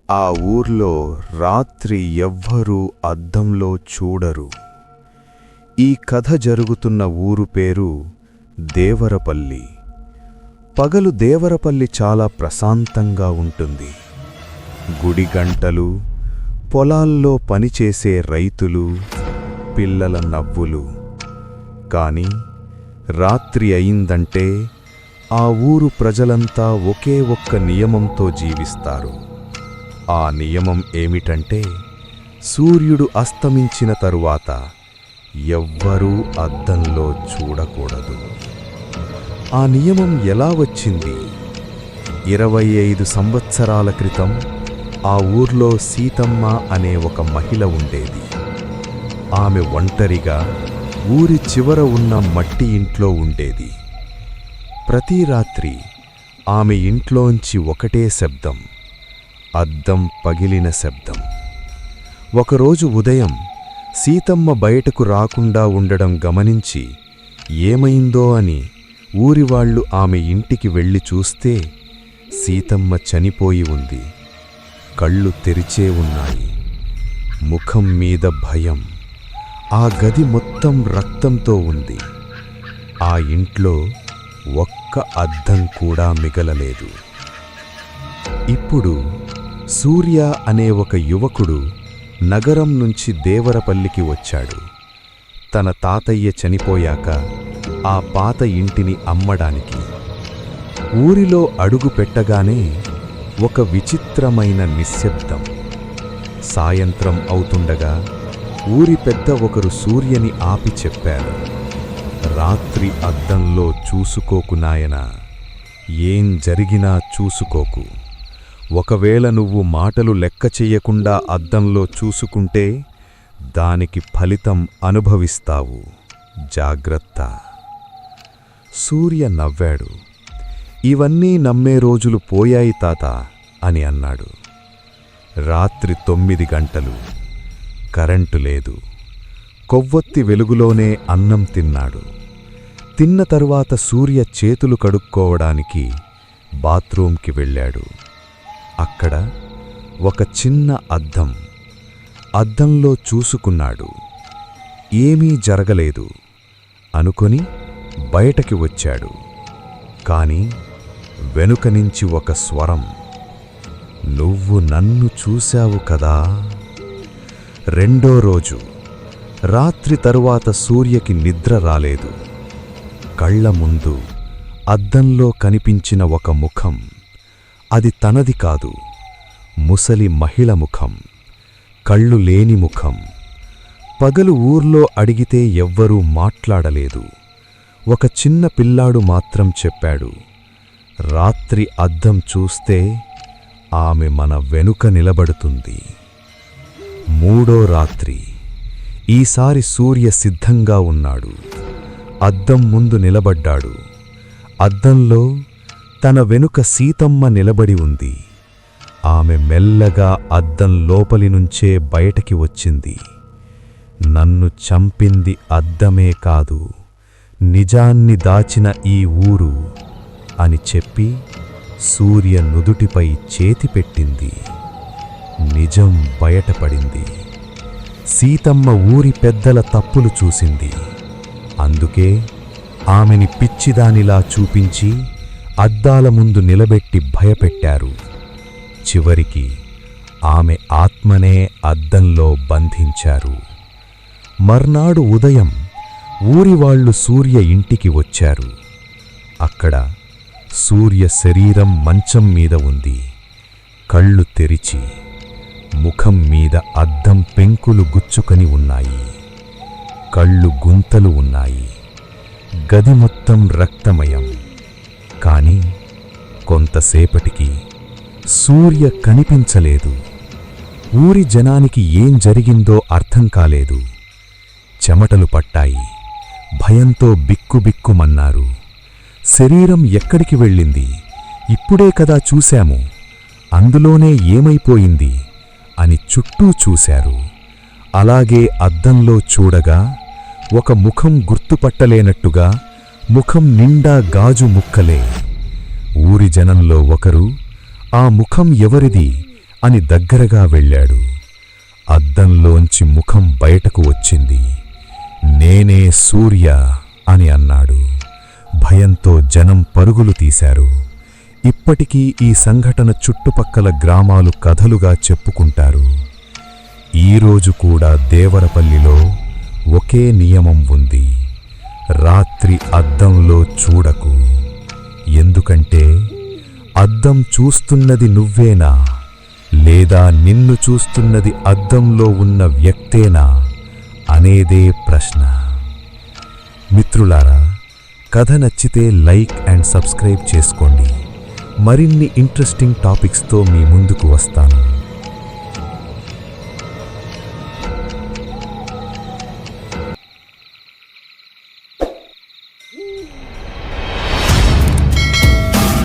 ఆ ఊర్లో రాత్రి ఎవ్వరూ అద్దంలో చూడరు. ఈ కథ జరుగుతున్న ఊరు పేరు దేవరపల్లి. పగలు దేవరపల్లి చాలా ప్రశాంతంగా ఉంటుంది. గుడి గంటలు, పొలాల్లో పనిచేసే రైతులు, పిల్లల నవ్వులు. కాని రాత్రి అయిందంటే ఆ ఊరు ప్రజలంతా ఒకే ఒక్క నియమంతో జీవిస్తారు. ఆ నియమం ఏమిటంటే సూర్యుడు అస్తమించిన తరువాత ఎవ్వరూ అద్దంలో చూడకూడదు. ఆ నియమం ఎలా వచ్చింది? 25 సంవత్సరాల క్రితం ఆ ఊర్లో సీతమ్మ అనే ఒక మహిళ ఉండేది. ఆమె ఒంటరిగా ఊరి చివర ఉన్న మట్టి ఇంట్లో ఉండేది. ప్రతి రాత్రి ఆమె ఇంట్లోంచి ఒకటే శబ్దం, అద్దం పగిలిన శబ్దం. ఒకరోజు ఉదయం సీతమ్మ బయటకు రాకుండా ఉండడం గమనించి ఏమైందో అని ఊరివాళ్లు ఆమె ఇంటికి వెళ్ళి చూస్తే సీతమ్మ చనిపోయి ఉంది. కళ్ళు తెరిచే ఉన్నాయి. ముఖం మీద భయం. ఆ గది మొత్తం రక్తంతో ఉంది. ఆ ఇంట్లో ఒక్క అద్దం కూడా మిగలలేదు. ఇప్పుడు సూర్య అనే ఒక యువకుడు నగరం నుంచి దేవరపల్లికి వచ్చాడు. తన తాతయ్య చనిపోయాక ఆ పాత ఇంటిని అమ్మడానికి. ఊరిలో అడుగు పెట్టగానే ఒక విచిత్రమైన నిశ్శబ్దం. సాయంత్రం అవుతుండగా ఊరి పెద్ద ఒకరు సూర్యని ఆపి చెప్పారు, రాత్రి అద్దంలో చూసుకోకు నాయనా, ఏం జరిగినా చూసుకోకు. ఒకవేళ నువ్వు మాటలు లెక్క చెయ్యకుండా అద్దంలో చూసుకుంటే దానికి ఫలితం అనుభవిస్తావు. జాగ్రత్త. సూర్య నవ్వాడు. ఇవన్నీ నమ్మే రోజులు పోయాయి తాత అని అన్నాడు. రాత్రి 9 గంటలు. కరెంటు లేదు. కొవ్వొత్తి వెలుగులోనే అన్నం తిన్నాడు. తిన్న తరువాత సూర్య చేతులు కడుక్కోవడానికి బాత్రూంకి వెళ్ళాడు. అక్కడ ఒక చిన్న అద్దం. అద్దంలో చూసుకున్నాడు. ఏమీ జరగలేదు అనుకొని బయటకి వచ్చాడు. కాని వెనుక నుంచి ఒక స్వరం, నువ్వు నన్ను చూశావు కదా. రెండో రోజు రాత్రి తరువాత సూర్యకి నిద్ర రాలేదు. కళ్ల ముందు అద్దంలో కనిపించిన ఒక ముఖం. అది తనది కాదు, ముసలి మహిళ ముఖం. కళ్ళు లేని ముఖం. పగలు ఊర్లో అడిగితే ఎవ్వరూ మాట్లాడలేదు. ఒక చిన్న పిల్లాడు మాత్రం చెప్పాడు, రాత్రి అద్దం చూస్తే ఆమె మన వెనుక నిలబడుతుంది. మూడో రాత్రి. ఈసారి సూర్య సిద్ధంగా ఉన్నాడు. అద్దం ముందు నిలబడ్డాడు. అద్దంలో తన వెనుక సీతమ్మ నిలబడి ఉంది. ఆమె మెల్లగా అద్దం లోపలి నుంచే బయటకి వచ్చింది. నన్ను చంపింది అద్దమే కాదు, నిజాన్ని దాచిన ఈ ఊరు అని చెప్పి సూర్య నుదుటిపై చేతి పెట్టింది. నిజం బయటపడింది. సీతమ్మ ఊరి పెద్దల తప్పులు చూసింది. అందుకే ఆమెని పిచ్చిదానిలా చూపించి అద్దాల ముందు నిలబెట్టి భయపెట్టారు. చివరికి ఆమె ఆత్మనే అద్దంలో బంధించారు. మర్నాడు ఉదయం ఊరివాళ్లు సూర్య ఇంటికి వచ్చారు. అక్కడ సూర్య శరీరం మంచం మీద ఉంది. కళ్ళు తెరిచి ముఖం మీద అద్దం పెంకులు గుచ్చుకొని ఉన్నాయి. కళ్ళు గుంతలు ఉన్నాయి. గది మొత్తం రక్తమయం. కాని కొంతసేపటికి సూర్య కనిపించలేదు. ఊరి జనానికి ఏం జరిగిందో అర్థం కాలేదు. చెమటలు పట్టాయి. భయంతో బిక్కుబిక్కుమన్నారు. శరీరం ఎక్కడికి వెళ్ళింది? ఇప్పుడే కదా చూశాము. అందులోనే ఏమైపోయింది అని చుట్టూ చూశారు. అలాగే అద్దంలో చూడగా ఒక ముఖం గుర్తుపట్టలేనట్టుగా ముఖం నిండా గాజు ముక్కలే. ఊరి జనంలో ఒకరు ఆ ముఖం ఎవరిది అని దగ్గరగా వెళ్ళాడు. అద్దంలోంచి ముఖం బయటకు వచ్చింది. నేనే సూర్య అని అన్నాడు. భయంతో జనం పరుగులు తీశారు. ఇప్పటికీ ఈ సంఘటన చుట్టుపక్కల గ్రామాలు కథలుగా చెప్పుకుంటారు. ఈరోజు కూడా దేవరపల్లిలో ఒకే నియమం ఉంది. రాత్రి అద్దంలో చూడకు. ఎందుకంటే అద్దం చూస్తున్నది నువ్వేనా, లేదా నిన్ను చూస్తున్నది అద్దంలో ఉన్న వ్యక్తేనా అనేదే ప్రశ్న. మిత్రులారా, కథ నచ్చితే లైక్ అండ్ సబ్స్క్రైబ్ చేసుకోండి. మరిన్ని ఇంట్రెస్టింగ్ టాపిక్స్తో మీ ముందుకు వస్తాను.